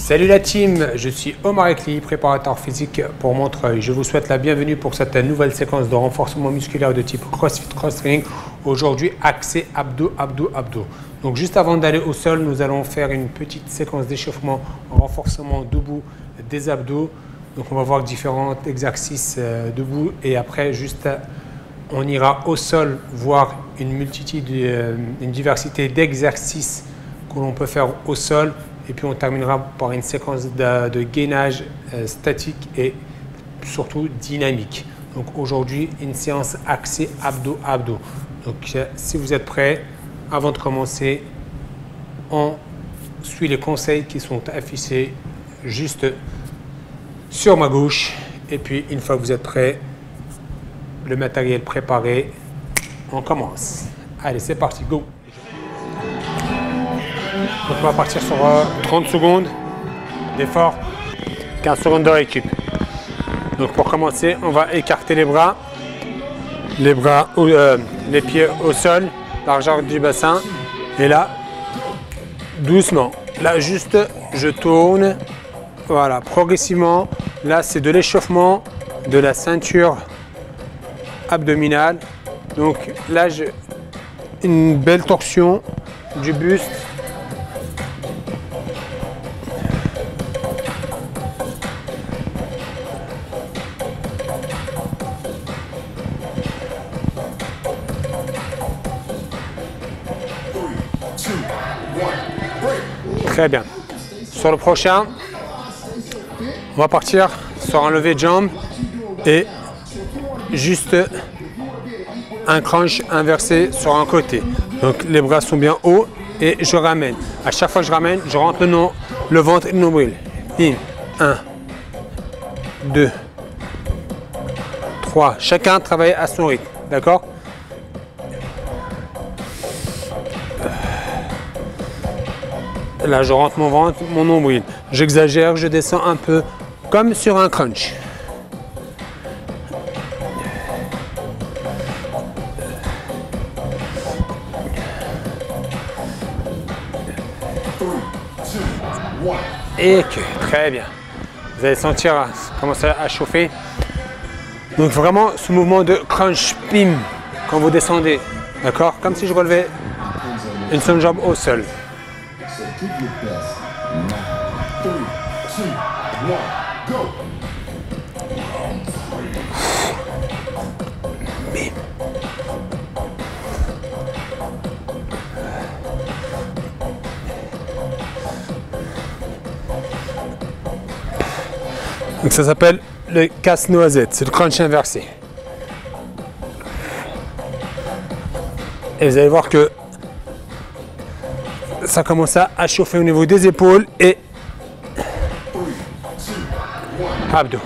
Salut la team, je suis Omar Ekli, préparateur physique pour Montreuil. Je vous souhaite la bienvenue pour cette nouvelle séquence de renforcement musculaire de type CrossFit Cross-Training. Aujourd'hui, axé abdos. Donc juste avant d'aller au sol, nous allons faire une petite séquence d'échauffement, renforcement debout des abdos. Donc on va voir différents exercices debout et après juste on ira au sol voir une diversité d'exercices que l'on peut faire au sol. Et puis on terminera par une séquence de gainage statique et surtout dynamique. Donc aujourd'hui, une séance axée abdos. Donc si vous êtes prêts, avant de commencer, on suit les conseils qui sont affichés juste sur ma gauche. Et puis une fois que vous êtes prêts, le matériel préparé, on commence. Allez, c'est parti, go! Donc on va partir sur 30 secondes d'effort, 15 secondes de récup. Donc pour commencer, on va écarter les pieds au sol, largeur du bassin. Et là, doucement. Là juste, je tourne. Voilà, progressivement. Là, c'est de l'échauffement de la ceinture abdominale. Donc là, j'ai une belle torsion du buste. Très bien. Sur le prochain, on va partir sur un lever de jambe et juste un crunch inversé sur un côté. Donc les bras sont bien hauts et je ramène. À chaque fois que je ramène, je rentre le ventre et le nombril. 1, 2, 3. Chacun travaille à son rythme. D'accord ? Là, je rentre mon ventre, mon nombril. J'exagère, je descends un peu, comme sur un crunch. Et que, très bien. Vous allez sentir commencer à chauffer. Donc vraiment, ce mouvement de crunch, pim, quand vous descendez, d'accord? Comme si je relevais une seule jambe au sol. Donc ça s'appelle le casse-noisette, c'est le crunch inversé. Et vous allez voir que ça commence à chauffer au niveau des épaules et abdos.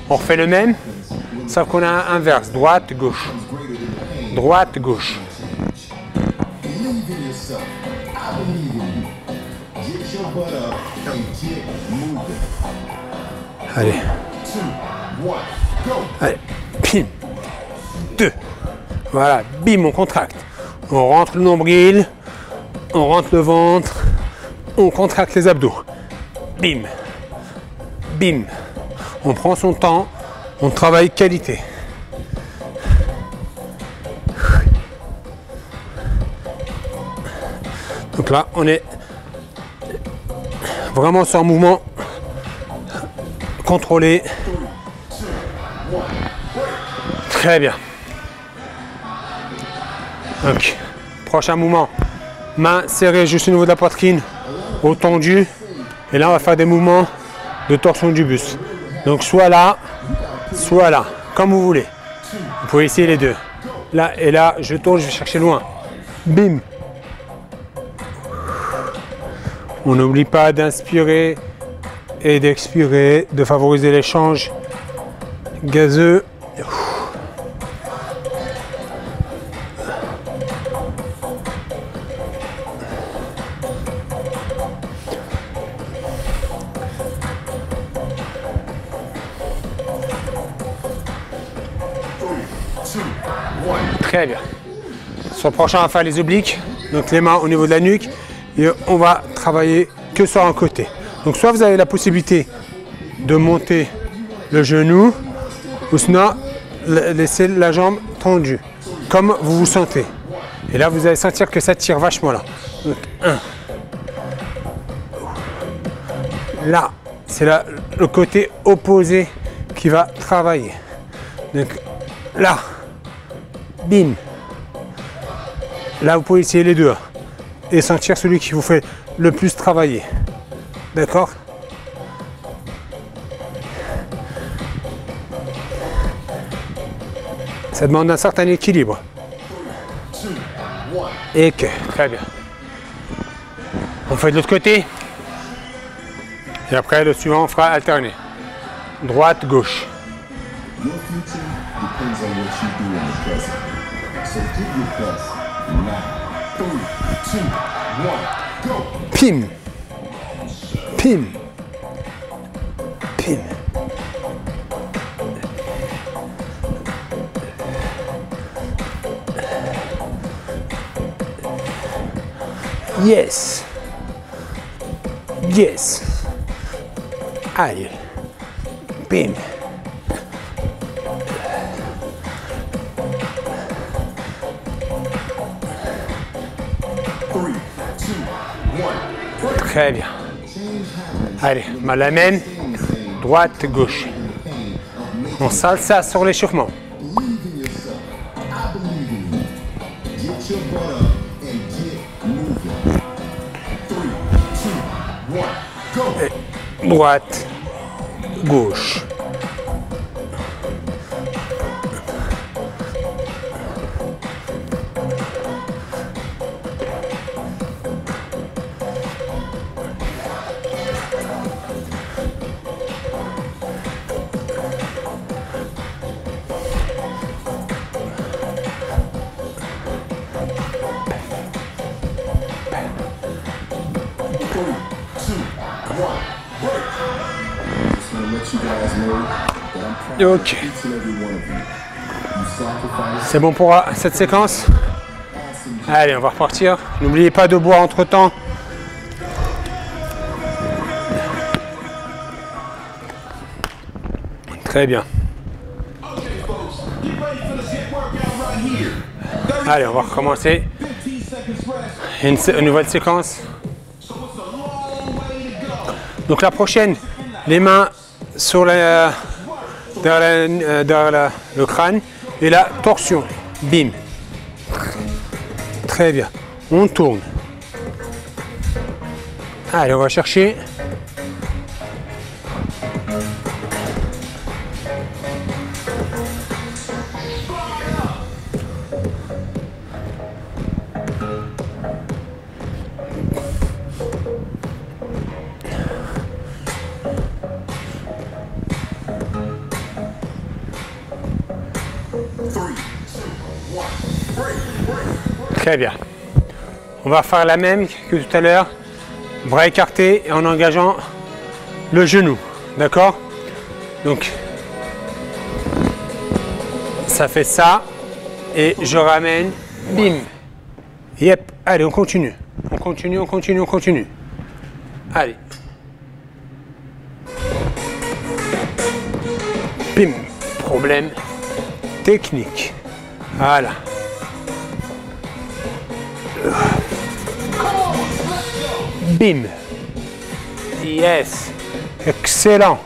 On refait le même, sauf qu'on a un inverse, droite, gauche. Droite, gauche. Allez. Allez. Bim. 2. Voilà. Bim, on contracte. On rentre le nombril. On rentre le ventre. On contracte les abdos. Bim. Bim. On prend son temps. On travaille qualité. Donc là, on est vraiment sur un mouvement contrôlé. Très bien. Donc, prochain mouvement. Main serrée juste au niveau de la poitrine, au tendu. Et là, on va faire des mouvements de torsion du buste. Donc, soit là, comme vous voulez. Vous pouvez essayer les deux. Là et là, je tourne, je vais chercher loin. Bim. On n'oublie pas d'inspirer et d'expirer, de favoriser l'échange gazeux. Très bien. Sur le prochain, on va faire les obliques. Donc les mains au niveau de la nuque. Et on va travailler que sur un côté. Donc soit vous avez la possibilité de monter le genou, ou sinon laisser la jambe tendue, comme vous vous sentez. Et là, vous allez sentir que ça tire vachement là. Donc, 1. Là, c'est le côté opposé qui va travailler. Donc là, bim. Là, vous pouvez essayer les deux et sentir celui qui vous fait le plus travailler. D'accord? Ça demande un certain équilibre. Et que, très bien. On fait de l'autre côté. Et après, le suivant, on fera alterner. Droite, gauche. Pim. Pim. Pim. Yes. Yes. Allez. Bim. Très bien. Allez, la main, droite, gauche. On salsa sur l'échauffement. Et droite, gauche. Ok. C'est bon pour cette séquence. Allez, on va repartir. N'oubliez pas de boire entre temps. Très bien. Allez, on va recommencer. Une nouvelle séquence. Donc la prochaine, les mains sur derrière le crâne et la torsion. Bim. Très bien. On tourne. Allez, on va chercher. Très bien. On va faire la même que tout à l'heure. Bras écartés et en engageant le genou. D'accord? Donc, ça fait ça. Et je ramène. Bim. Yep. Allez, on continue. On continue, on continue, on continue. Allez. Bim. Problème technique. Voilà. Bim. Yes. Excellent.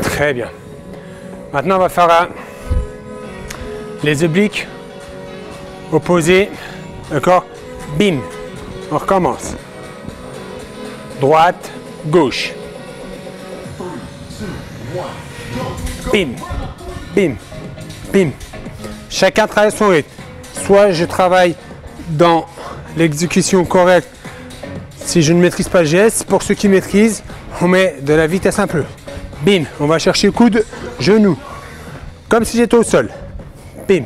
Très bien. Maintenant, on va faire les obliques opposés. D'accord? Bim. On recommence. Droite, gauche. Bim, bim, bim. Chacun travaille son rythme. Soit je travaille dans l'exécution correcte si je ne maîtrise pas le geste. Pour ceux qui maîtrisent, on met de la vitesse un peu. Bim, on va chercher coude, genou. Comme si j'étais au sol. Bim.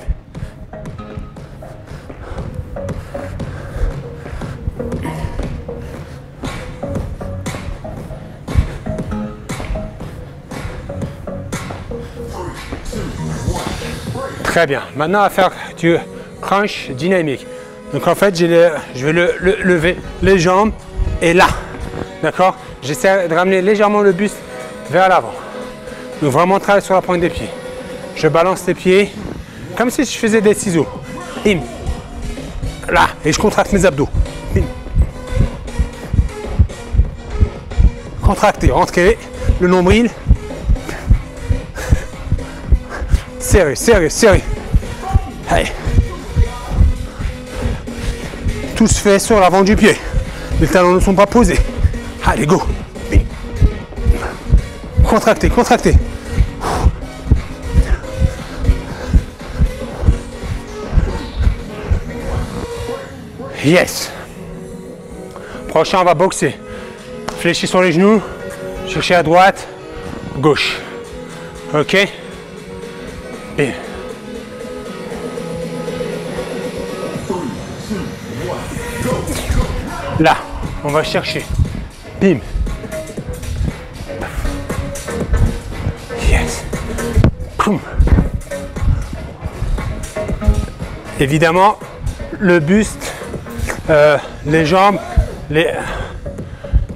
Très bien. Maintenant, on va faire du crunch dynamique. Donc en fait, je vais lever les jambes et là. D'accord? J'essaie de ramener légèrement le buste vers l'avant. Donc vraiment travailler sur la pointe des pieds. Je balance les pieds comme si je faisais des ciseaux. Bim. Là. Et je contracte mes abdos. Bim. Contracter, rentrer le nombril. Serré, serré, serré. Allez. Tout se fait sur l'avant du pied. Les talons ne sont pas posés. Allez, go. Bim. Contractez, contractez. Yes. Prochain, on va boxer. Fléchis sur les genoux. Cherchez à droite, gauche. Ok. Bim. Là, on va chercher. Bim. Yes. Boum. Évidemment, le buste, les jambes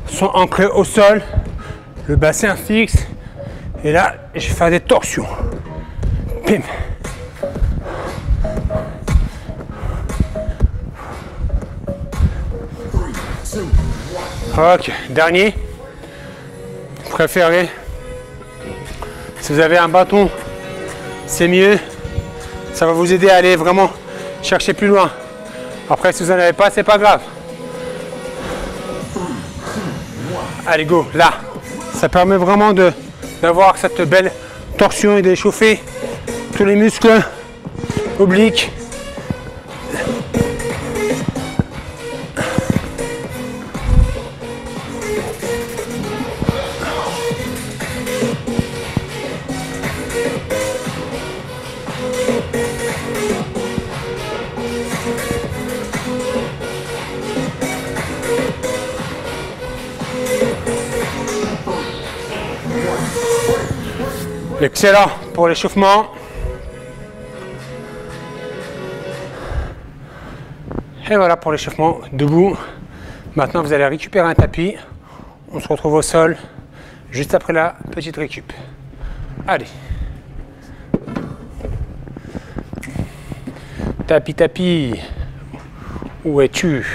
sont ancrées au sol, le bassin fixe. Et là, je vais faire des torsions. Bim. Ok, dernier. Préférez. Si vous avez un bâton, c'est mieux. Ça va vous aider à aller vraiment chercher plus loin. Après, si vous n'en avez pas, c'est pas grave. Allez, go, là. Ça permet vraiment d'avoir cette belle torsion et d'échauffer tous les muscles obliques. Excellent pour l'échauffement. Et voilà pour l'échauffement debout. Maintenant, vous allez récupérer un tapis. On se retrouve au sol juste après la petite récup. Allez. Tapis, tapis. Où es-tu ?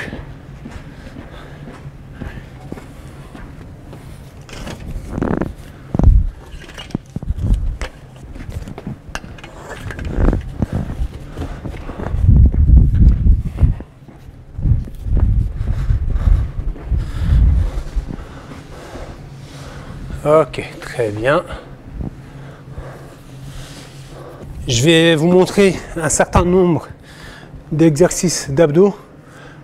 Ok, très bien. Je vais vous montrer un certain nombre d'exercices d'abdos.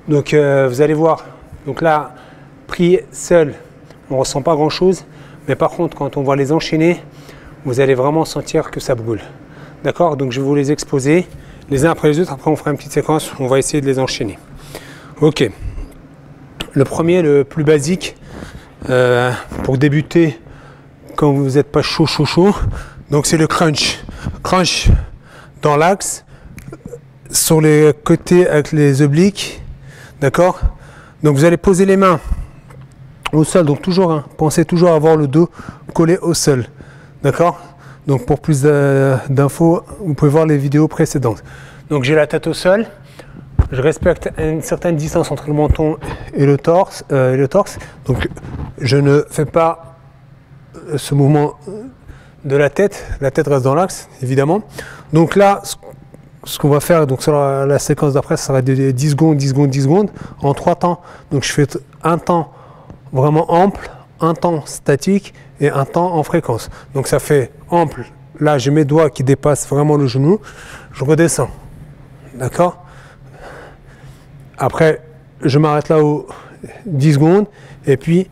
Donc vous allez voir, donc là, pris seul, on ne ressent pas grand chose. Mais par contre, quand on va les enchaîner, vous allez vraiment sentir que ça brûle. D'accord? Donc je vais vous les exposer les uns après les autres. Après, on fera une petite séquence où on va essayer de les enchaîner. Ok. Le premier, le plus basique, pour débuter, quand vous n'êtes pas chaud, donc c'est le crunch. Crunch dans l'axe, sur les côtés avec les obliques, d'accord? Donc vous allez poser les mains au sol, donc toujours, pensez toujours à avoir le dos collé au sol, d'accord? Donc pour plus d'infos, vous pouvez voir les vidéos précédentes. Donc j'ai la tête au sol, je respecte une certaine distance entre le menton et le torse, donc je ne fais pas ce mouvement de la tête reste dans l'axe évidemment. Donc là, ce qu'on va faire donc sur la séquence d'après, ça sera de 10 secondes, 10 secondes, 10 secondes en 3 temps. Donc je fais un temps vraiment ample, un temps statique et un temps en fréquence. Donc ça fait ample, là j'ai mes doigts qui dépassent vraiment le genou, je redescends, d'accord? Après je m'arrête là aux 10 secondes et puis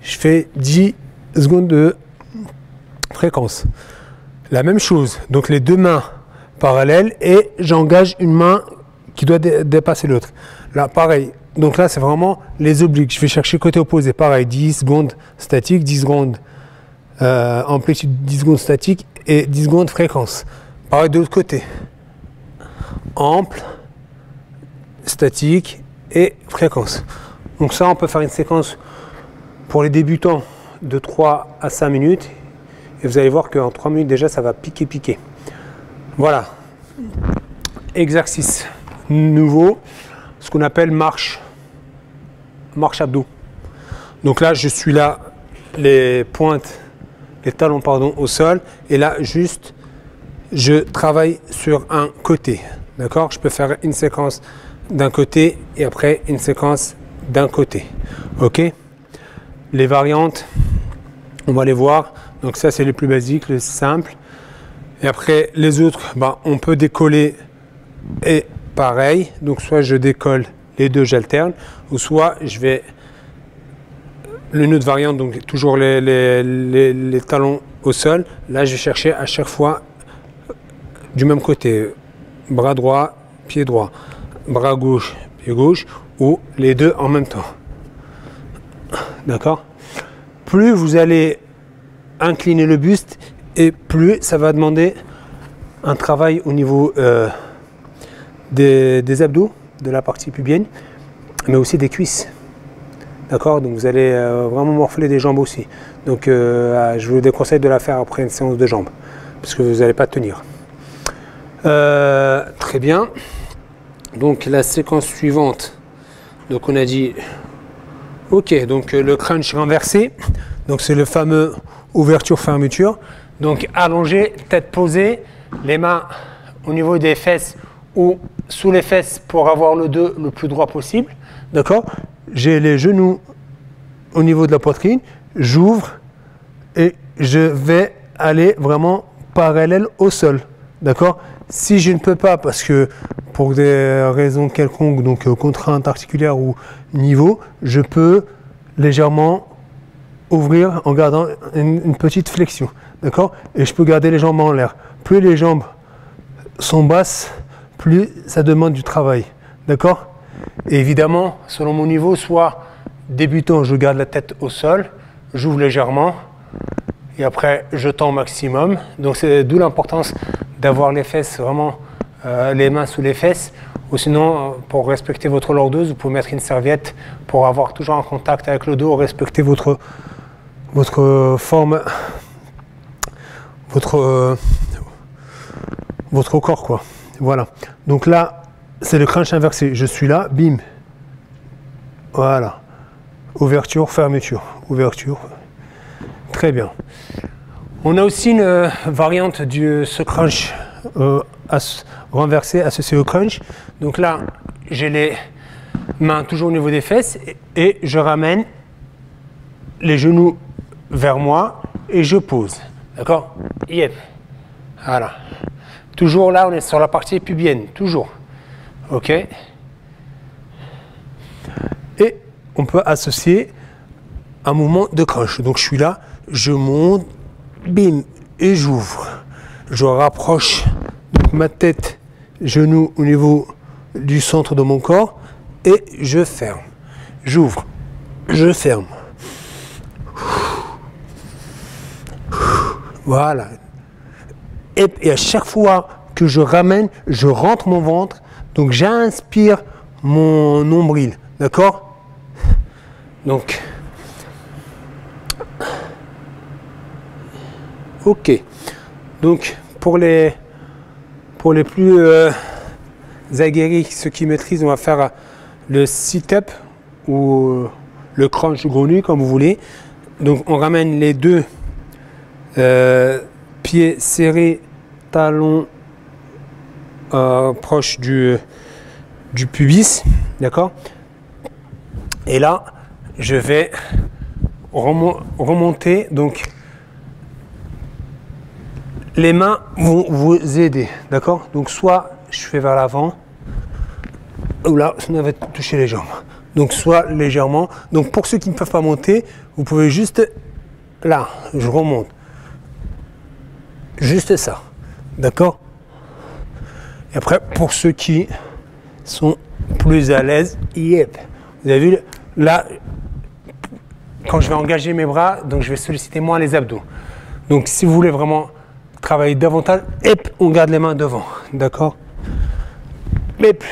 je fais 10 secondes de fréquence. La même chose, donc les deux mains parallèles et j'engage une main qui doit dépasser l'autre. Là pareil, donc là c'est vraiment les obliques, je vais chercher côté opposé, pareil, 10 secondes statique, 10 secondes amplitude, 10 secondes statique et 10 secondes fréquence. Pareil de l'autre côté, ample, statique et fréquence. Donc ça, on peut faire une séquence pour les débutants de 3 à 5 minutes. Et vous allez voir qu'en 3 minutes déjà, ça va piquer. Voilà. Exercice nouveau, ce qu'on appelle marche abdos. Donc là, je suis là, les talons au sol. Et là, juste, je travaille sur un côté. D'accord? Je peux faire une séquence d'un côté et après une séquence d'un côté. Ok? Les variantes, on va les voir. Donc ça, c'est les plus basiques, les simples. Et après, les autres, on peut décoller et pareil. Donc soit je décolle les deux, j'alterne, ou soit je vais l'une autre variante, donc toujours les talons au sol. Là, je vais chercher à chaque fois du même côté. Bras droit, pied droit. Bras gauche, pied gauche, ou les deux en même temps. D'accord? Plus vous allez incliner le buste et plus ça va demander un travail au niveau des abdos, de la partie pubienne, mais aussi des cuisses. D'accord? Donc vous allez vraiment morfler des jambes aussi. Donc je vous déconseille de la faire après une séance de jambes, parce que vous n'allez pas tenir. Très bien. Donc la séquence suivante. Donc on a dit, ok, donc le crunch renversé. Donc c'est le fameux ouverture-fermeture. Donc allongé, tête posée, les mains au niveau des fesses ou sous les fesses pour avoir le dos le plus droit possible. D'accord? J'ai les genoux au niveau de la poitrine, j'ouvre et je vais aller vraiment parallèle au sol. D'accord? Si je ne peux pas, parce que pour des raisons quelconques, donc contraintes articulaires ou niveau, je peux légèrement ouvrir en gardant une petite flexion. D'accord? Et je peux garder les jambes en l'air. Plus les jambes sont basses, plus ça demande du travail. D'accord? Et évidemment, selon mon niveau, soit débutant, je garde la tête au sol, j'ouvre légèrement et après je tends au maximum. Donc c'est d'où l'importance d'avoir les fesses vraiment, les mains sous les fesses. Ou sinon, pour respecter votre lordoise, vous pouvez mettre une serviette pour avoir toujours un contact avec le dos, respecter votre forme, votre corps, quoi. Voilà. Donc là, c'est le crunch inversé. Je suis là, bim. Voilà. Ouverture, fermeture. Ouverture. Très bien. On a aussi une variante de ce crunch renversé associé au crunch. Donc là, j'ai les mains toujours au niveau des fesses et je ramène les genoux vers moi et je pose. D'accord? Yep. Voilà. Toujours là, on est sur la partie pubienne. Toujours. OK? Et on peut associer un mouvement de crunch. Donc je suis là, je monte, bim, et j'ouvre. Je rapproche ma tête, genoux au niveau du centre de mon corps et je ferme. J'ouvre, je ferme. Voilà. Et à chaque fois que je ramène, je rentre mon ventre. Donc j'inspire mon nombril. D'accord? Donc, ok. Donc pour les plus aguerris, ceux qui maîtrisent, on va faire le sit-up ou le crunch gros nu, comme vous voulez. Donc on ramène les deux pieds serrés, talons proches du pubis, d'accord? Et là, je vais remonter, donc les mains vont vous aider, d'accord? Donc soit je fais vers l'avant, ou là, ça va toucher les jambes. Donc soit légèrement. Donc pour ceux qui ne peuvent pas monter, vous pouvez juste, là, je remonte. Juste ça, d'accord? Et après, pour ceux qui sont plus à l'aise, yep. Vous avez vu, là, quand je vais engager mes bras, donc je vais solliciter moins les abdos. Donc si vous voulez vraiment travailler davantage, hop, on garde les mains devant, d'accord? hip.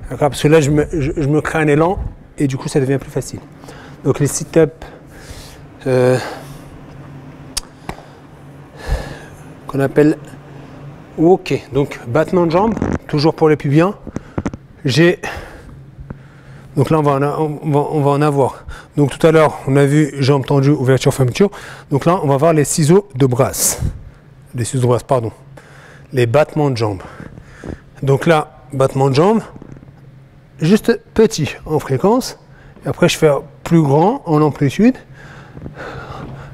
D'accord, parce que là, je me crée un élan et du coup, ça devient plus facile. Donc, les sit-ups qu'on appelle ok. Donc, battement de jambes, toujours pour les pubiens. Donc là, on va en avoir. Donc tout à l'heure, on a vu jambes tendues, ouverture, fermeture. Donc là, on va voir les ciseaux de brasse. Les ciseaux de brasse, pardon. Les battements de jambes. Donc là, battement de jambes, juste petit en fréquence. Et après, je fais plus grand en amplitude.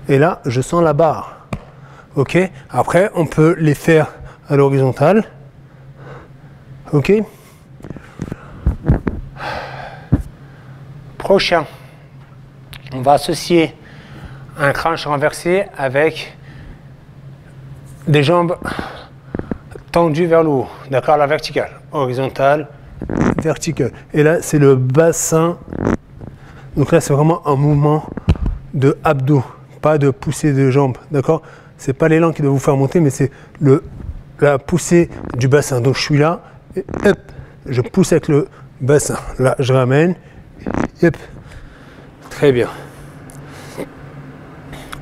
Et là, je sens la barre. Ok. Après, on peut les faire à l'horizontale. Ok. Prochain, on va associer un crunch renversé avec des jambes tendues vers le haut. D'accord, la verticale, horizontale, verticale. Et là, c'est le bassin. Donc là, c'est vraiment un mouvement de abdos, pas de poussée de jambes. D'accord, c'est pas l'élan qui doit vous faire monter, mais c'est la poussée du bassin. Donc je suis là, et hop, je pousse avec le bassin. Là, je ramène. Yep. Très bien.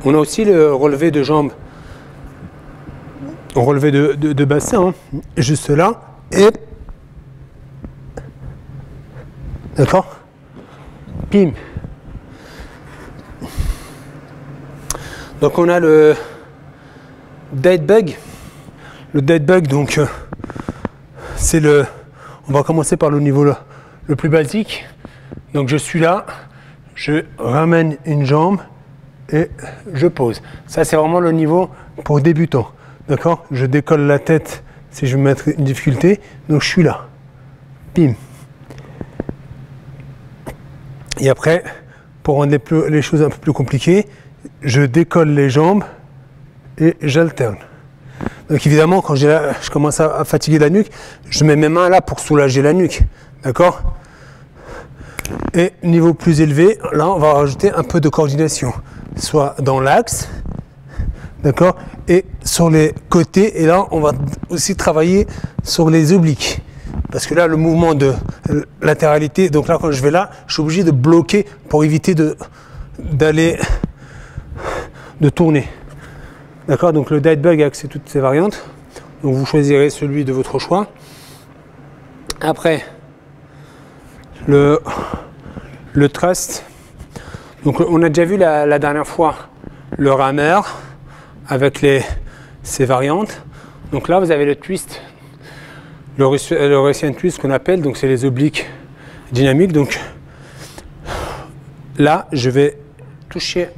On a aussi le relevé de jambes, relevé de bassin, hein. Juste là, et d'accord, pim. Donc on a le dead bug. Le dead bug, donc c'est le. On va commencer par le niveau là, le plus basique. Donc je suis là, je ramène une jambe et je pose. Ça c'est vraiment le niveau pour débutants. D'accord? Je décolle la tête si je veux mettre une difficulté. Donc je suis là. Bim. Et après, pour rendre les choses un peu plus compliquées, je décolle les jambes et j'alterne. Donc évidemment, quand je commence à fatiguer la nuque, je mets mes mains là pour soulager la nuque. D'accord? Et niveau plus élevé, là on va rajouter un peu de coordination, soit dans l'axe, d'accord, et sur les côtés. Et là on va aussi travailler sur les obliques, parce que là le mouvement de latéralité, donc là quand je vais là, je suis obligé de bloquer pour éviter de tourner. D'accord, donc le dead bug avec toutes ces variantes. Donc vous choisirez celui de votre choix. Après le thrust. Donc on a déjà vu la dernière fois le rameur avec ces variantes. Donc là vous avez le twist, le Russian twist qu'on appelle, donc c'est les obliques dynamiques. Donc là je vais toucher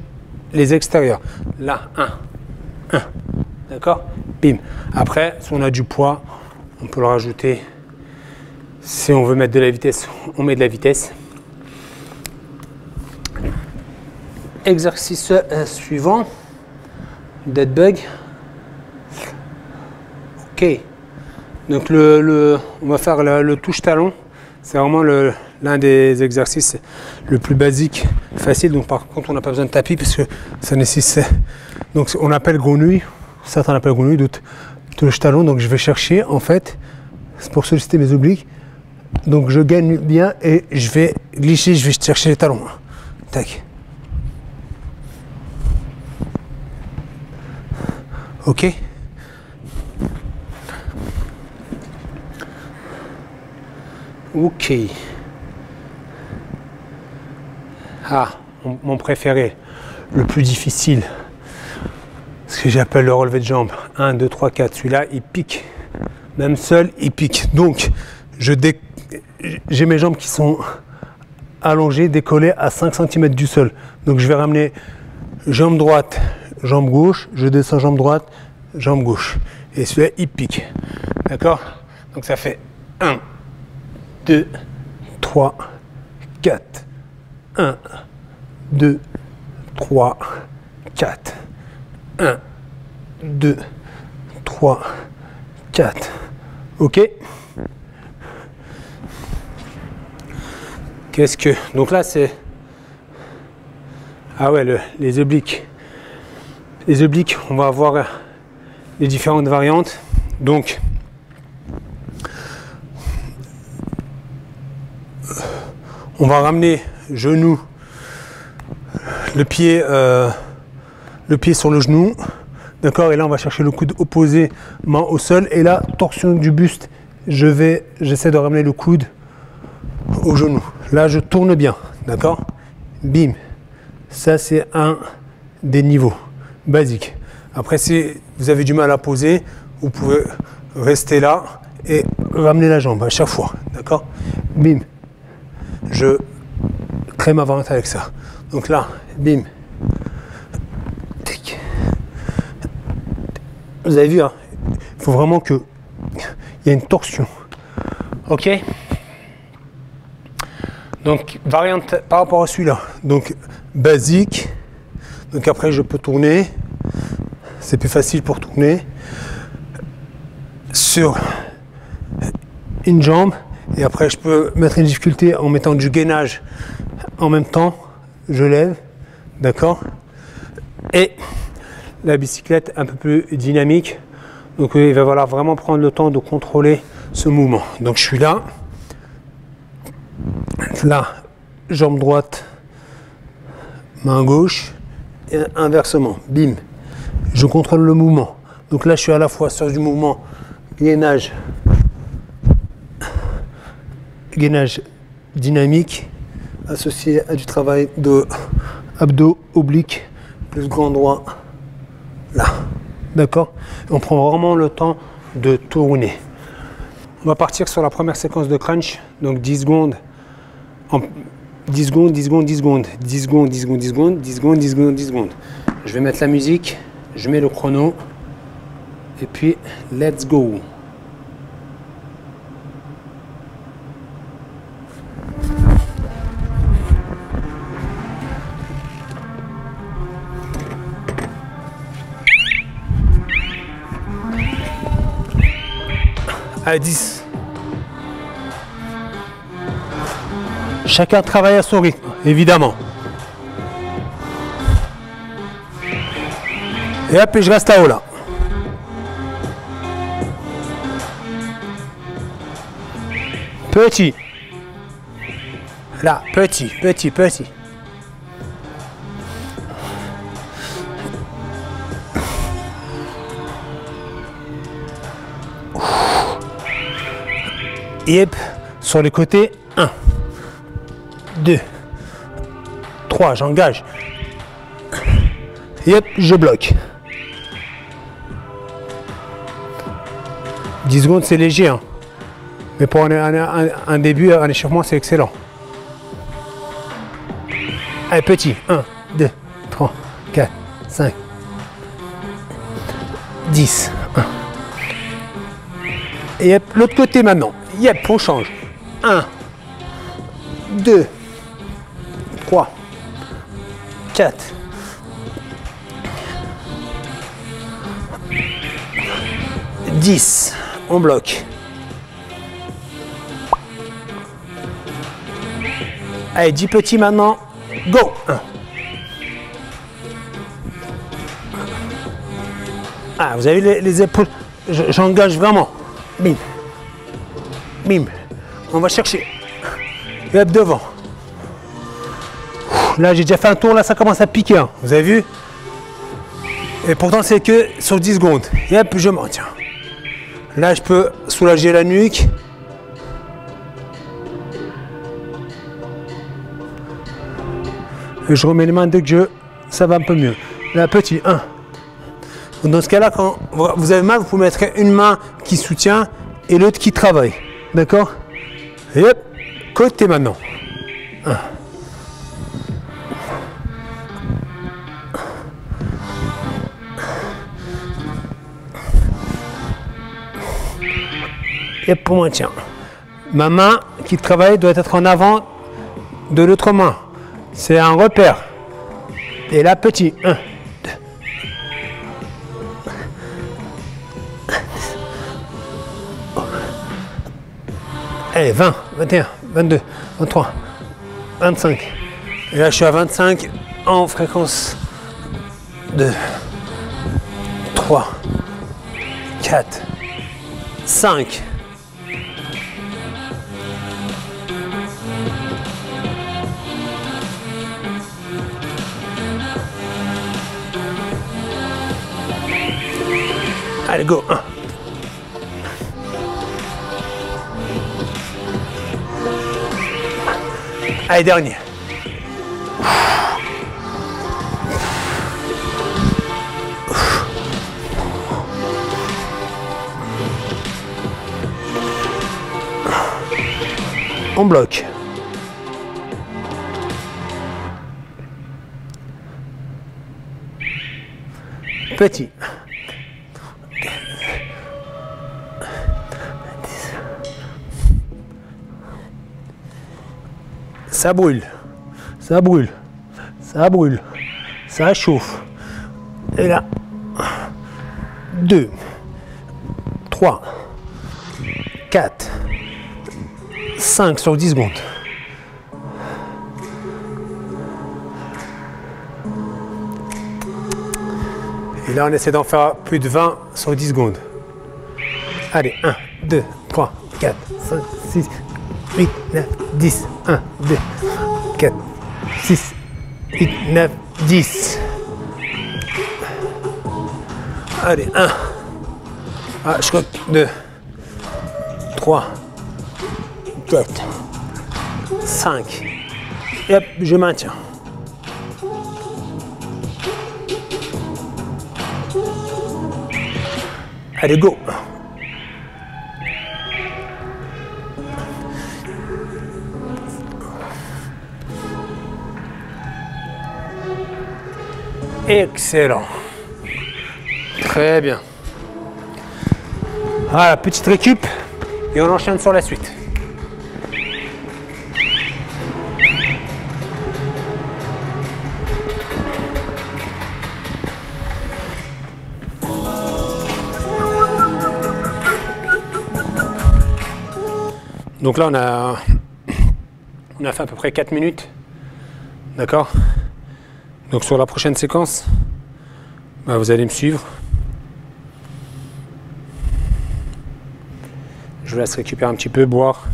les extérieurs. Là, 1, d'accord, bim. Après, si on a du poids, on peut le rajouter. Si on veut mettre de la vitesse, on met de la vitesse. Exercice suivant, dead bug. Ok. Donc on va faire le touche-talon. C'est vraiment l'un des exercices le plus basique, facile. Donc par contre, on n'a pas besoin de tapis parce que ça nécessite. Donc on appelle grenouille. Certains l'appellent grenouille, d'autres touche-talon. Donc je vais chercher en fait, c'est pour solliciter mes obliques. Donc je gagne bien et je vais glisser, je vais chercher les talons. Tac. Ok. Ok. Ah, mon préféré, le plus difficile, ce que j'appelle le relevé de jambes. 1, 2, 3, 4. Celui-là, il pique. Même seul, il pique. Donc, j'ai mes jambes qui sont allongées, décollées à 5 cm du sol. Donc, je vais ramener jambe droite, jambe gauche. Je descends jambe droite, jambe gauche. Et celui-là, il pique. D'accord? Donc, ça fait 1, 2, 3, 4. 1, 2, 3, 4. 1, 2, 3, 4. Ok. Qu'est-ce que... Donc là, c'est... Ah ouais, les obliques. Les obliques, on va avoir les différentes variantes. Donc, On va ramener genou, le pied sur le genou. D'accord, et là on va chercher le coude opposé, main au sol. Et là, torsion du buste, j'essaie de ramener le coude au genou. Là, je tourne bien. D'accord, bim. Ça, c'est un des niveaux basiques. Après, si vous avez du mal à poser, vous pouvez rester là et ramener la jambe à chaque fois. D'accord, bim. Je crée ma variante avec ça. Donc là, bim. Tic. Vous avez vu, hein, il faut vraiment qu'il y ait une torsion. Ok. Donc, variante par rapport à celui-là. Donc, basique. Donc après, je peux tourner. C'est plus facile pour tourner. Sur une jambe. Et après, je peux mettre une difficulté en mettant du gainage en même temps. Je lève. D'accord. Et la bicyclette un peu plus dynamique. Donc il va falloir vraiment prendre le temps de contrôler ce mouvement. Donc je suis là. Là, jambe droite, main gauche. Et inversement. Bim. Je contrôle le mouvement. Donc là, je suis à la fois sur du mouvement gainage dynamique associé à du travail de abdos obliques plus grand droit là, d'accord. On prend vraiment le temps de tourner. On va partir sur la première séquence de crunch, donc 10 secondes en 10 secondes, 10 secondes, 10 secondes, 10 secondes, 10 secondes, 10 secondes, 10 secondes, 10 secondes, 10 secondes. Je vais mettre la musique, je mets le chrono et puis let's go. À 10. Chacun travaille à son rythme, évidemment. Et hop, et je reste là-haut, là. Petit. Là, petit, petit, petit. Et hop, sur les côtés, 1, 2, 3, j'engage. Et hop, je bloque. 10 secondes, c'est léger, hein. Mais pour un début, un échauffement, c'est excellent. Allez, petit, 1, 2, 3, 4, 5, 10, 1. Et hop, l'autre côté maintenant. Yep, on change. 1, 2, 3, 4, 10. On bloque. Allez, 10 petits maintenant. Go. 1. Ah, vous avez les épaules. J'engage vraiment. Bim. Bim. On va chercher. Et hop, devant. Là, j'ai déjà fait un tour. Là, ça commence à piquer. Hein. Vous avez vu? Et pourtant, c'est que sur 10 secondes. Et hop, je maintiens. Là, je peux soulager la nuque. Et je remets les mains dès que ça va un peu mieux. Là, petit, 1. Dans ce cas-là, quand vous avez mal, vous pouvez mettre une main qui soutient et l'autre qui travaille. D'accord? Et hop, côté maintenant. 1. Et pour maintien. Ma main qui travaille doit être en avant de l'autre main. C'est un repère. Et là, petit. 1, 2. Allez, 20, 21, 22, 23, 25. Et là, je suis à 25 en fréquence 2, 3, 4, 5. Allez, go. 1. Allez, dernier. On bloque. Petit. Ça brûle, ça brûle, ça brûle, ça chauffe. Et là, 2, 3, 4, 5 sur 10 secondes. Et là, on essaie d'en faire plus de 20 sur 10 secondes. Allez, 1, 2, 3, 4, 5, 6, 8, 9, 10. 1, 2, 4, 6, 8, 9, 10. Allez, 1. Ah, je crois 2, 3, 4, 5. Et hop, je maintiens. Allez, go. Excellent. Très bien. Voilà, petite récup et on enchaîne sur la suite. Donc là, on a fait à peu près 4 minutes. D'accord? Donc sur la prochaine séquence, bah, vous allez me suivre. Je vous laisse récupérer un petit peu, boire.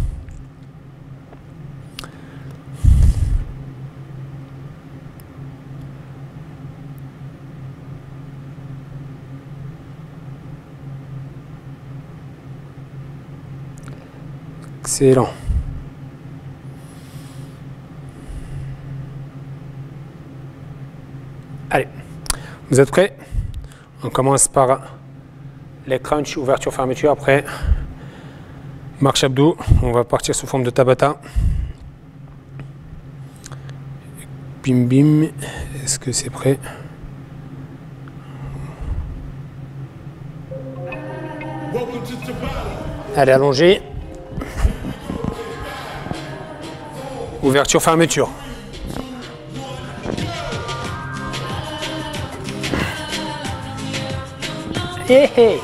Excellent. Allez, vous êtes prêts? On commence par les crunchs, ouverture, fermeture. Après, marche abdos. On va partir sous forme de Tabata. Bim bim. Est-ce que c'est prêt? Allez, allongé. Ouverture, fermeture. Hey, hey.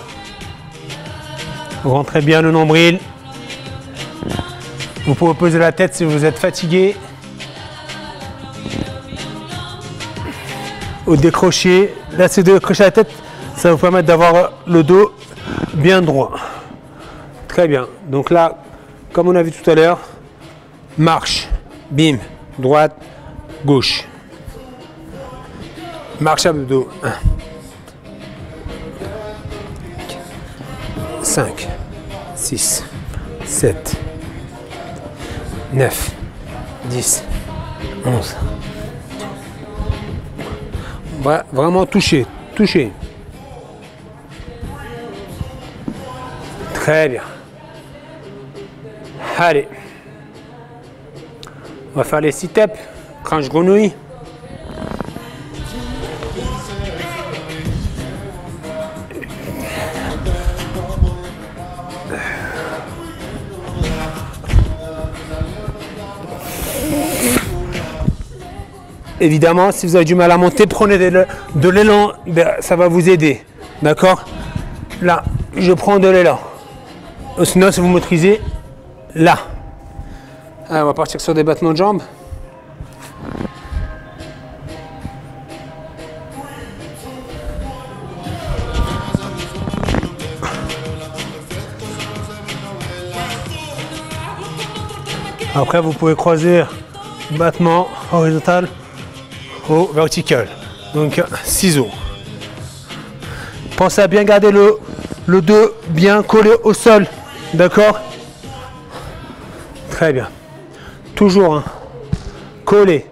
Rentrez bien le nombril. Vous pouvez poser la tête si vous êtes fatigué. Ou décrocher. Là, c'est de décrocher la tête. Ça va vous permettre d'avoir le dos bien droit. Très bien. Donc là, comme on a vu tout à l'heure, marche. Bim. Droite, gauche. Marche abdos. 1. 5, 6, 7, 9, 10, 11. Vraiment toucher, toucher. Très bien. Allez. On va faire les sit-ups, crunch grenouille. Évidemment, si vous avez du mal à monter, prenez de l'élan, ça va vous aider. D'accord? Là, je prends de l'élan. Sinon, si vous maîtrisez, là. Allez, on va partir sur des battements de jambes. Après, vous pouvez croiser battement horizontal au vertical. Donc, ciseaux. Pensez à bien garder le dos bien collé au sol. D'accord? Très bien. Toujours collé.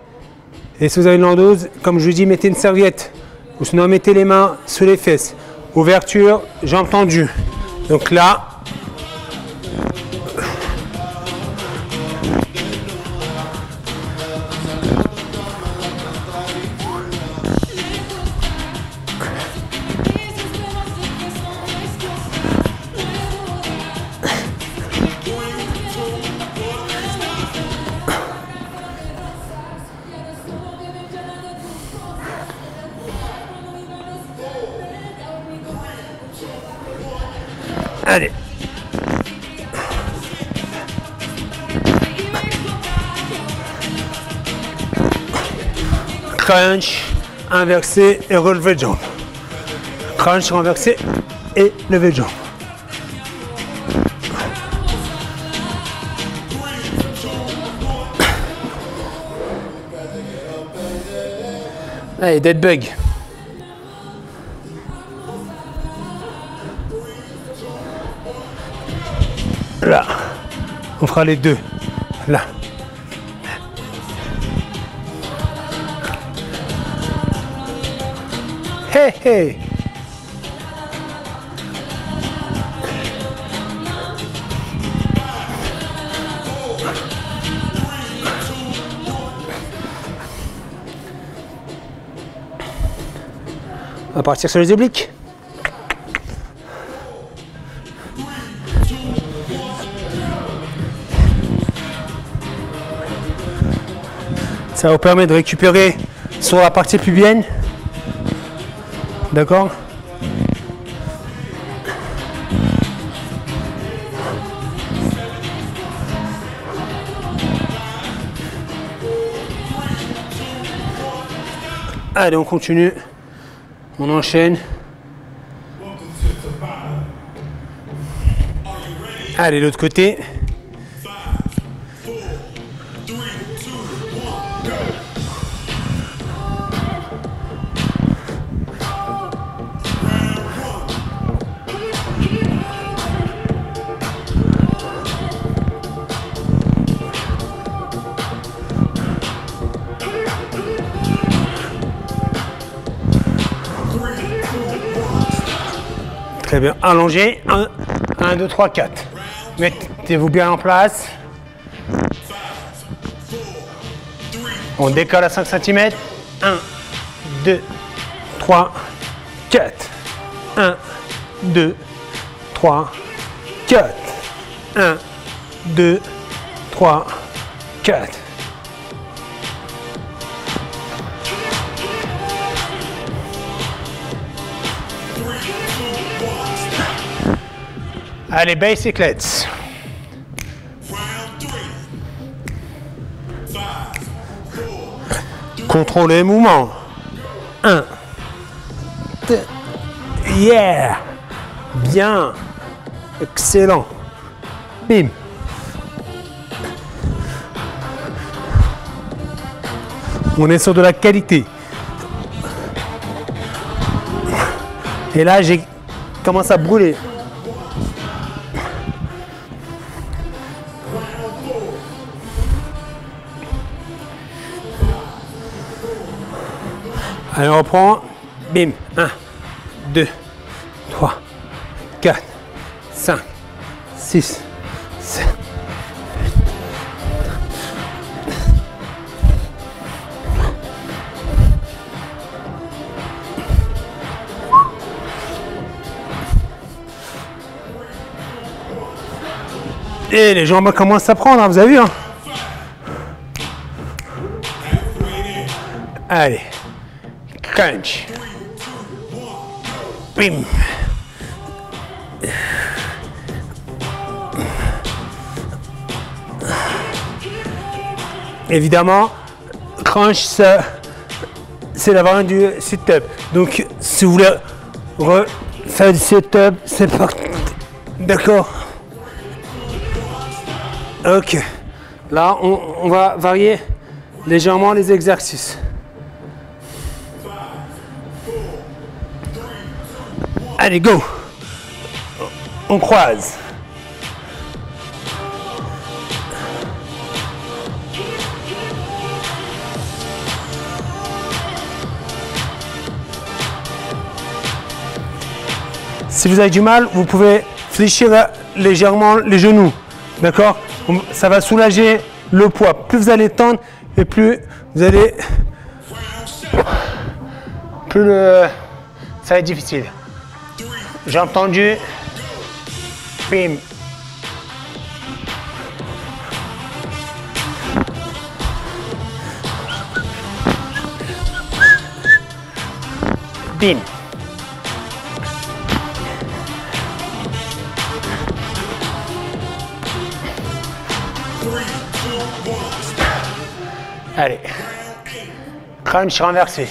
Et si vous avez une lordose, comme je vous dis, mettez une serviette. Ou sinon, mettez les mains sur les fesses. Ouverture, jambes tendues. Donc là, allez. Crunch, inversé et relevé de jambe. Crunch, renversé et levé de jambe. Allez, dead bug. Là, on fera les deux. Là. Hey, hey. On va partir sur les obliques. Ça vous permet de récupérer sur la partie pubienne. D'accord? Allez, on continue. On enchaîne. Allez, l'autre côté. Très bien, allongé, 1, 2, 3, 4. Mettez-vous bien en place. On décolle à 5 cm. 1, 2, 3, 4. 1, 2, 3, 4. 1, 2, 3, 4. Allez, basic legs. Contrôlez les mouvements. 1, 2, yeah. Bien. Excellent. Bim. On est sur de la qualité. Et là, j'ai commencé à brûler. Allez, on reprend. Bim. 1, 2, 3, 4, 5, 6, 7. Et les jambes commencent à prendre, hein, vous avez vu, hein? Allez. Crunch. Bim. Évidemment, crunch, c'est la variante du sit-up. Donc, si vous voulez refaire du sit-up, c'est parti. D'accord. Ok. Là, on va varier légèrement les exercices. Allez, go. On croise. Si vous avez du mal, vous pouvez fléchir légèrement les genoux. D'accord? Ça va soulager le poids. Plus vous allez tendre et plus vous allez... ça va être difficile. J'ai entendu. Bim. Bim. Allez. Crunch renversé.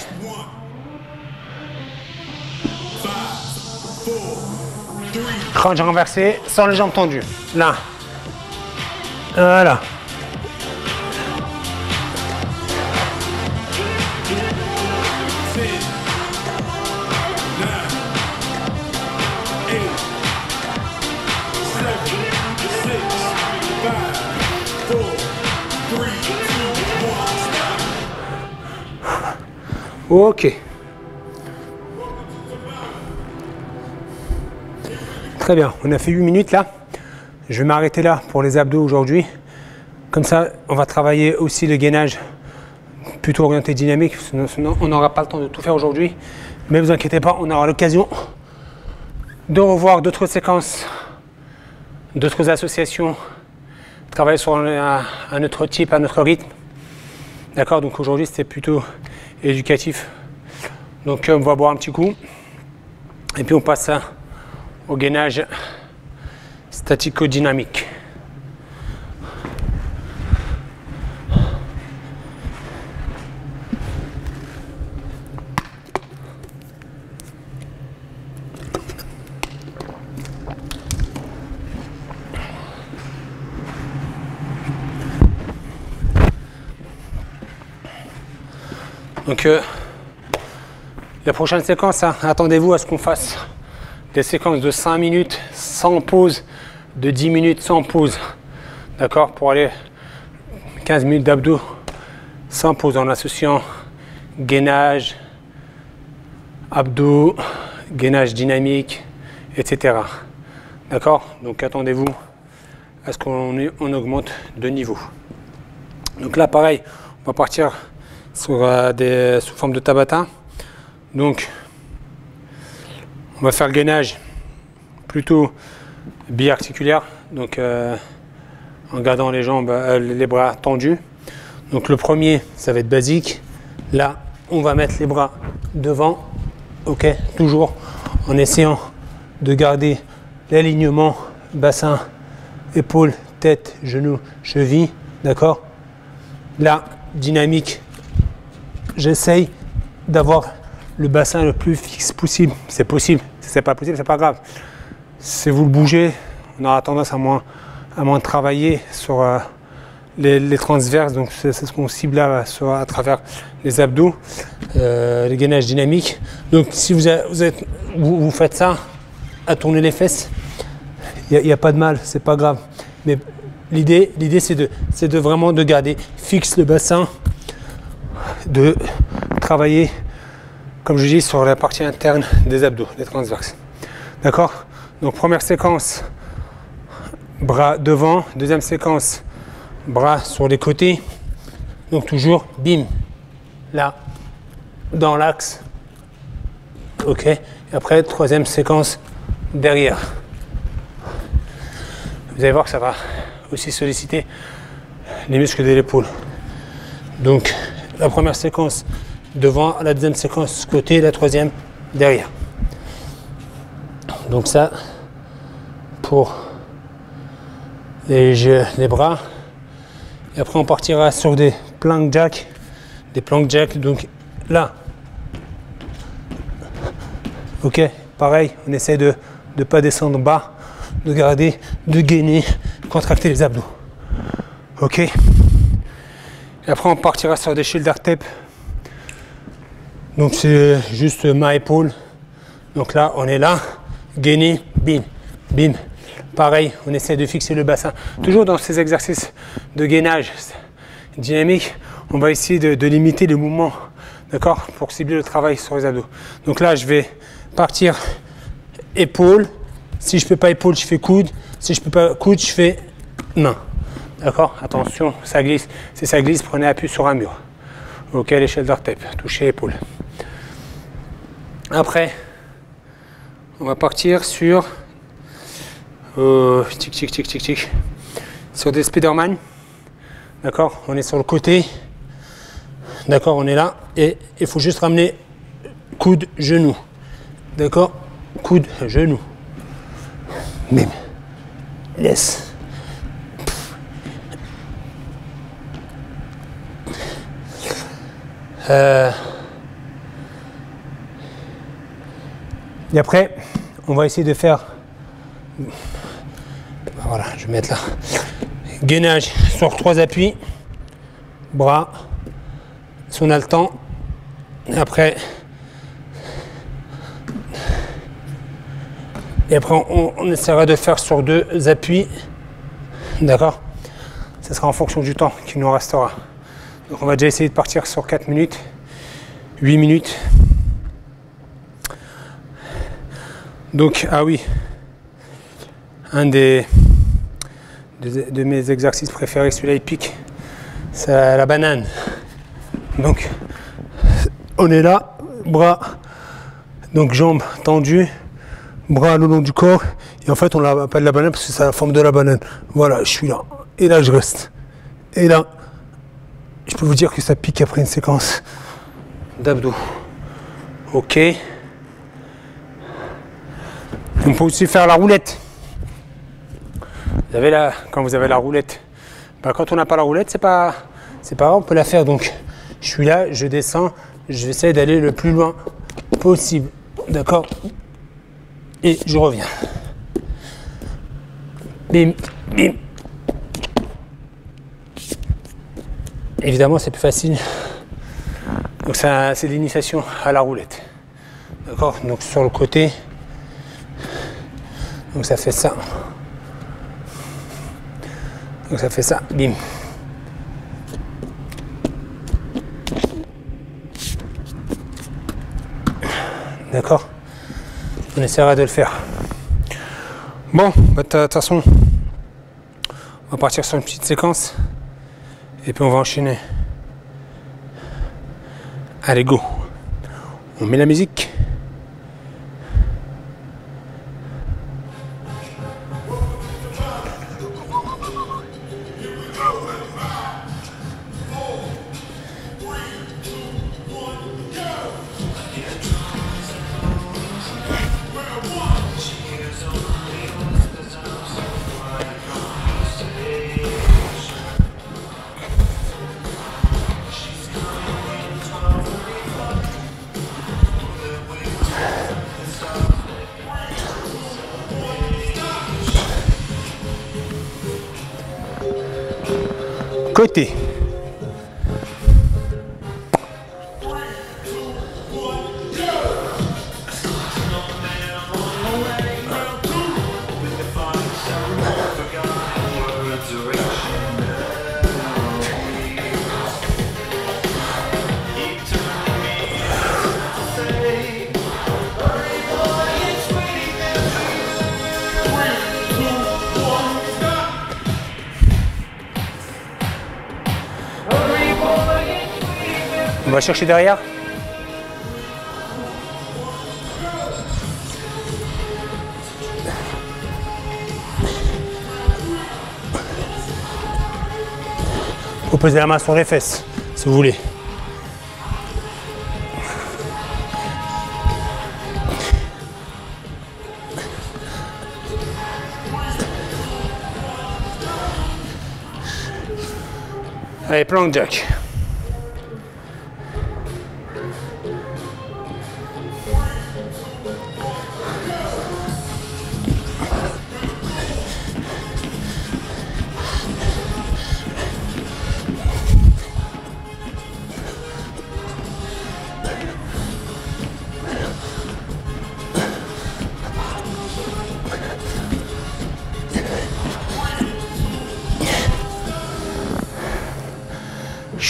Crunch renversé sans les jambes tendues. Là. Voilà. Ok. Très bien, on a fait 8 minutes là. Je vais m'arrêter là pour les abdos aujourd'hui. Comme ça, on va travailler aussi le gainage plutôt orienté dynamique. Sinon, on n'aura pas le temps de tout faire aujourd'hui. Mais ne vous inquiétez pas, on aura l'occasion de revoir d'autres séquences, d'autres associations, travailler sur un autre type, un autre rythme. D'accord, donc aujourd'hui c'était plutôt éducatif. Donc on va boire un petit coup. Et puis on passe au gainage statico-dynamique. Donc la prochaine séquence, attendez-vous à ce qu'on fasse des séquences de 5 minutes sans pause, de 10 minutes sans pause. D'accord? Pour aller 15 minutes d'abdos sans pause en associant gainage, abdos, gainage dynamique, etc. D'accord? Donc attendez-vous à ce qu'on augmente de niveau. Donc là pareil, on va partir sous forme de Tabata. Donc on va faire le gainage plutôt biarticulaire, donc en gardant les jambes, les bras tendus. Donc le premier, ça va être basique. Là, on va mettre les bras devant, ok, toujours en essayant de garder l'alignement bassin, épaules, tête, genoux, cheville, d'accord. Là, dynamique, j'essaye d'avoir le bassin le plus fixe possible. C'est possible, si c'est pas possible, c'est pas grave. Si vous le bougez, on aura tendance à moins travailler sur les transverses, donc c'est ce qu'on cible là à travers les abdos, les gainages dynamiques. Donc si vous faites ça, à tourner les fesses, il n'y a pas de mal, c'est pas grave. Mais l'idée c'est de vraiment de garder fixe le bassin, de travailler, comme je dis, sur la partie interne des abdos, les transverses. D'accord? Donc première séquence, bras devant. Deuxième séquence, bras sur les côtés. Donc toujours, bim, là, dans l'axe. Ok? Et après, troisième séquence, derrière. Vous allez voir que ça va aussi solliciter les muscles de l'épaule. Donc la première séquence devant, la deuxième séquence côté, la troisième derrière. Donc ça pour les bras. Et après on partira sur des plank jack. Donc là, ok, pareil, on essaie de ne pas descendre bas, de garder, de gainer, contracter les abdos. Ok. Et après on partira sur des shoulder tape. Donc c'est juste main épaule. Donc là on est là, gainer, bim, bim. Pareil, on essaie de fixer le bassin. Toujours dans ces exercices de gainage dynamique, on va essayer de limiter le mouvement, d'accord, pour cibler le travail sur les abdos. Donc là, je vais partir épaule. Si je ne peux pas épaule, je fais coude. Si je ne peux pas coude, je fais main. D'accord? Attention, ça glisse. Si ça glisse, prenez appui sur un mur. Ok, l'échelle d'Artep, touchez épaule. Après, on va partir sur tic tic tic tic tic sur des Spiderman. D'accord? On est sur le côté. D'accord? On est là et il faut juste ramener coude genou. D'accord? Coude genou. Bim. Laisse. Et après, on va essayer de faire. Voilà, je vais mettre là. Gainage sur 3 appuis. Bras. Si on a le temps. Et après. Et après, on essaiera de faire sur 2 appuis. D'accord? Ce sera en fonction du temps qui nous restera. Donc on va déjà essayer de partir sur 4 minutes, 8 minutes. Donc, ah oui, un de mes exercices préférés, celui-là il pique, c'est la banane. Donc, on est là, bras, donc jambes tendues, bras le long du corps, et en fait on l'appelle la banane parce que c'est la forme de la banane. Voilà, je suis là, et là je reste, et là, je peux vous dire que ça pique après une séquence d'abdos. Ok. On peut aussi faire la roulette. Vous avez quand vous avez la roulette, ben, quand on n'a pas la roulette, c'est pas grave, on peut la faire. Donc, je suis là, je descends, j'essaie d'aller le plus loin possible. D'accord? Et je reviens. Bim, bim. Évidemment, c'est plus facile. Donc, c'est l'initiation à la roulette. D'accord? Donc, sur le côté. Donc, ça fait ça. Donc, ça fait ça. Bim. D'accord? On essaiera de le faire. Bon, bah, de toute façon, on va partir sur une petite séquence. Et puis on va enchaîner. Allez, go. On met la musique. Côté. On va chercher derrière. Vous posez la main sur les fesses, si vous voulez. Allez, plank jack.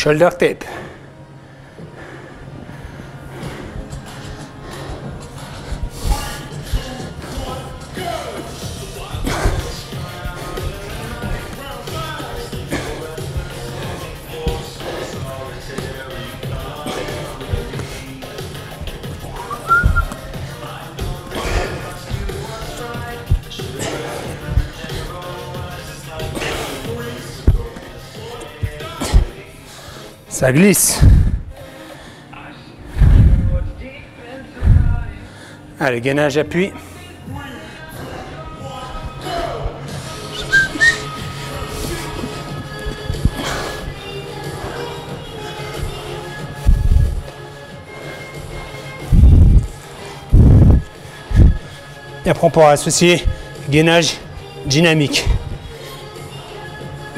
shoulder tape. Ça glisse. Allez, gainage, appui. Et après, on pourra associer gainage dynamique.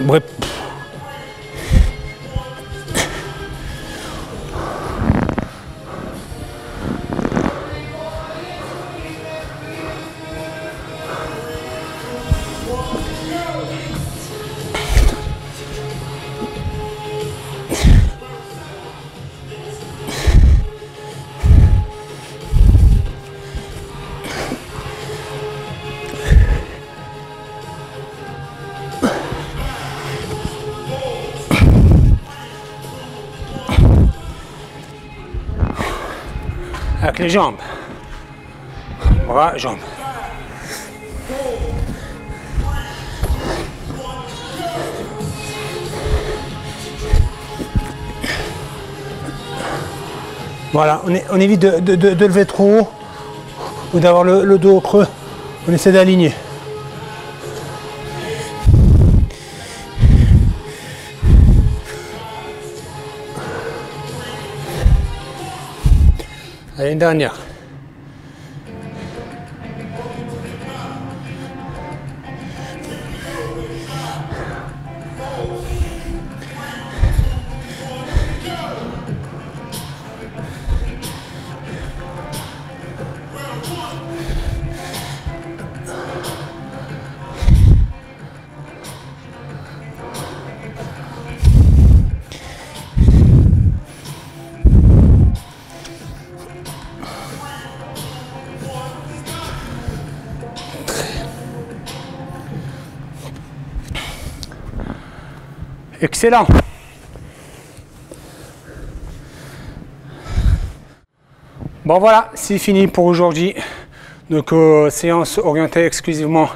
Bref. Avec les jambes, bras, jambes. Voilà, on évite de lever trop haut ou d'avoir le dos creux. On essaie d'aligner. Allez, une dernière. Excellent. Bon voilà, c'est fini pour aujourd'hui. Donc séance orientée exclusivement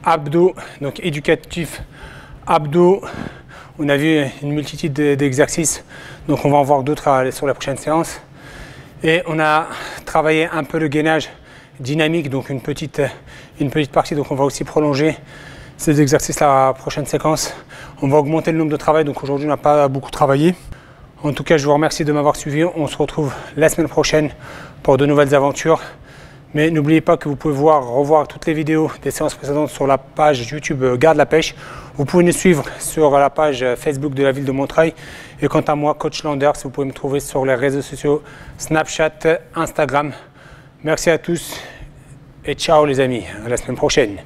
abdos, donc éducatif abdos. On a vu une multitude d'exercices, donc on va en voir d'autres sur la prochaine séance. Et on a travaillé un peu le gainage dynamique, donc une petite partie, donc on va aussi prolonger ces exercices la prochaine séquence. On va augmenter le nombre de travail, donc aujourd'hui on n'a pas beaucoup travaillé. En tout cas, je vous remercie de m'avoir suivi. On se retrouve la semaine prochaine pour de nouvelles aventures. Mais n'oubliez pas que vous pouvez revoir toutes les vidéos des séances précédentes sur la page YouTube Garde la Pêche. Vous pouvez nous suivre sur la page Facebook de la ville de Montreuil. Et quant à moi, Coach Landers, vous pouvez me trouver sur les réseaux sociaux Snapchat, Instagram. Merci à tous et ciao les amis, à la semaine prochaine.